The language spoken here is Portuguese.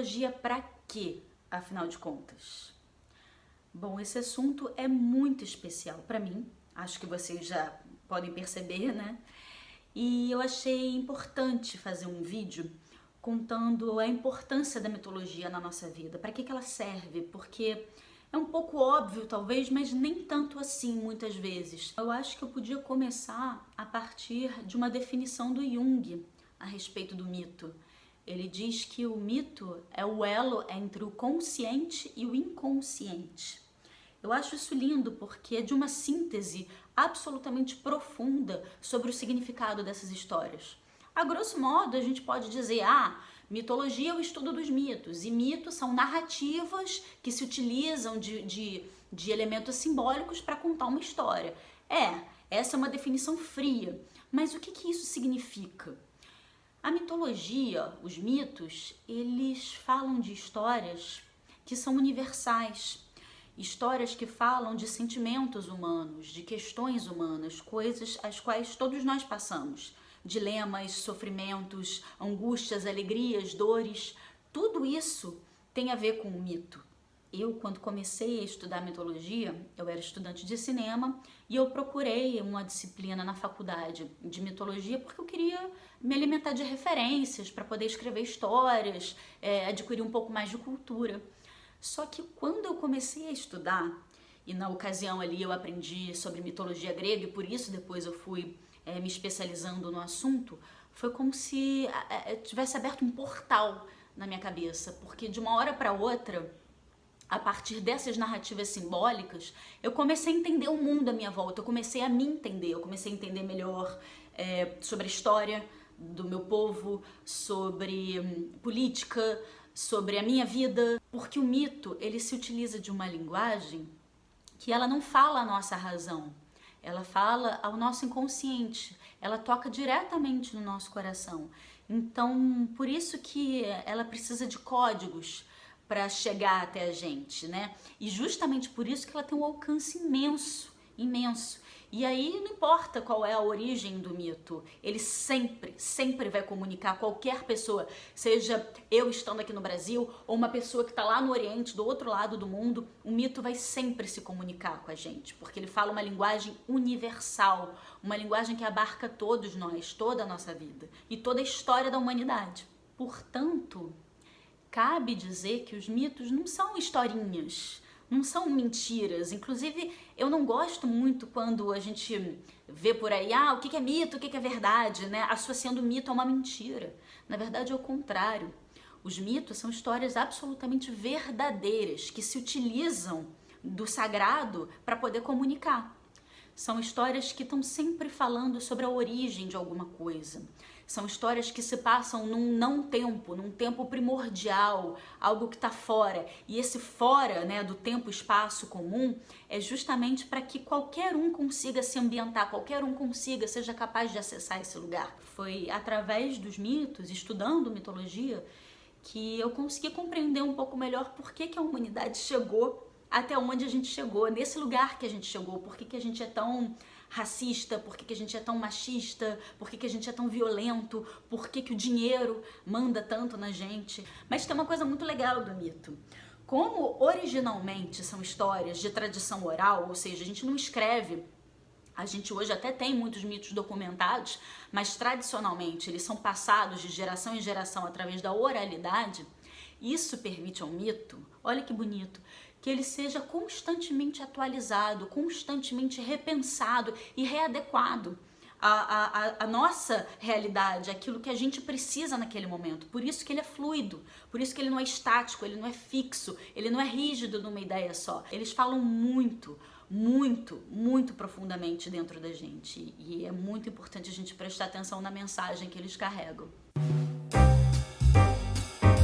mitologia para quê, afinal de contas? Bom, esse assunto é muito especial para mim, acho que vocês já podem perceber, né? E eu achei importante fazer um vídeo contando a importância da mitologia na nossa vida, para que ela serve, porque é um pouco óbvio talvez, mas nem tanto assim muitas vezes. Eu acho que eu podia começar a partir de uma definição do Jung a respeito do mito. Ele diz que o mito é o elo entre o consciente e o inconsciente. Eu acho isso lindo porque é de uma síntese absolutamente profunda sobre o significado dessas histórias. A grosso modo, a gente pode dizer, mitologia é o estudo dos mitos, e mitos são narrativas que se utilizam de elementos simbólicos para contar uma história. Essa é uma definição fria, mas o que isso significa? A mitologia, os mitos, eles falam de histórias que são universais, histórias que falam de sentimentos humanos, de questões humanas, coisas às quais todos nós passamos, dilemas, sofrimentos, angústias, alegrias, dores, tudo isso tem a ver com o mito. Eu, quando comecei a estudar mitologia, eu era estudante de cinema e eu procurei uma disciplina na faculdade de mitologia porque eu queria me alimentar de referências para poder escrever histórias, adquirir um pouco mais de cultura. Só que quando eu comecei a estudar, e na ocasião ali eu aprendi sobre mitologia grega e por isso depois eu fui me especializando no assunto, foi como se tivesse aberto um portal na minha cabeça, porque de uma hora para outra, a partir dessas narrativas simbólicas, eu comecei a entender o mundo à minha volta, eu comecei a me entender, eu comecei a entender melhor sobre a história do meu povo, sobre política, sobre a minha vida, porque o mito, ele se utiliza de uma linguagem que ela não fala a nossa razão, ela fala ao nosso inconsciente, ela toca diretamente no nosso coração. Então, por isso que ela precisa de códigos para chegar até a gente, né? E justamente por isso que ela tem um alcance imenso, imenso. E aí não importa qual é a origem do mito, ele sempre vai comunicar a qualquer pessoa, seja eu estando aqui no Brasil ou uma pessoa que está lá no Oriente, do outro lado do mundo, o mito vai sempre se comunicar com a gente, porque ele fala uma linguagem universal, uma linguagem que abarca todos nós, toda a nossa vida e toda a história da humanidade. Portanto, cabe dizer que os mitos não são historinhas, não são mentiras. Inclusive, eu não gosto muito quando a gente vê por aí, o que é mito, o que é verdade, né? Associando mito a uma mentira. Na verdade, é o contrário. Os mitos são histórias absolutamente verdadeiras, que se utilizam do sagrado para poder comunicar. São histórias que estão sempre falando sobre a origem de alguma coisa. São histórias que se passam num tempo primordial, algo que está fora. E esse fora, né, do tempo e espaço comum é justamente para que qualquer um consiga se ambientar, qualquer um seja capaz de acessar esse lugar. Foi através dos mitos, estudando mitologia, que eu consegui compreender um pouco melhor por que a humanidade chegou até onde a gente chegou, nesse lugar que a gente chegou, por que a gente é tão racista, por que a gente é tão machista, por que a gente é tão violento, por que o dinheiro manda tanto na gente. Mas tem uma coisa muito legal do mito. Como originalmente são histórias de tradição oral, ou seja, a gente não escreve, a gente hoje até tem muitos mitos documentados, mas tradicionalmente eles são passados de geração em geração através da oralidade. Isso permite ao mito, olha que bonito, que ele seja constantemente atualizado, constantemente repensado e readequado à nossa realidade, aquilo que a gente precisa naquele momento. Por isso que ele é fluido, por isso que ele não é estático, ele não é fixo, ele não é rígido numa ideia só. Eles falam muito profundamente dentro da gente e é muito importante a gente prestar atenção na mensagem que eles carregam.